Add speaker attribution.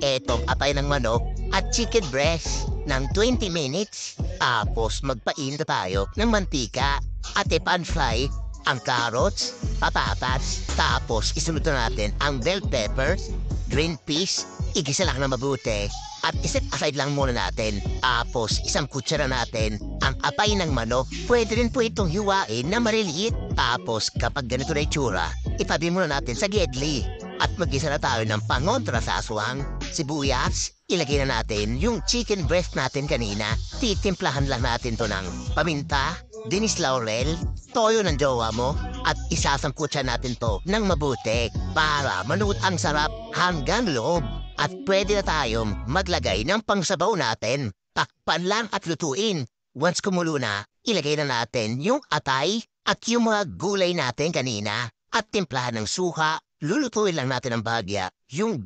Speaker 1: etong atay ng manok at chicken breast ng 20 minutes. Tapos magpainit tayo ng mantika at pan fry ang carrots, patatas, tapos isunod na natin ang bell peppers, green peas, igisa lang na mabuti at iset aside lang muna natin. Tapos isang kutsara natin ang atay ng manok. Pwede rin po itong hiwain na maliliit. Tapos kapag ganito na itsura, itabi muna natin sa gedli. At mag-isa na tayo ng pangontra sa aswang, sibuyas, ilagay na natin yung chicken breast natin kanina. Titimplahan lang natin to ng paminta, dinis laurel, toyo ng jowa mo, at isasangkutsa natin to ng mabuti para manuot ang sarap hanggang loob. At pwede na tayong maglagay ng pangsabaw natin. Takpan lang at lutuin. Once kumulo na, ilagay na natin yung atay at yung mga gulay natin kanina at timplahan ng suka. Lulutuin lang natin ang bahagya yung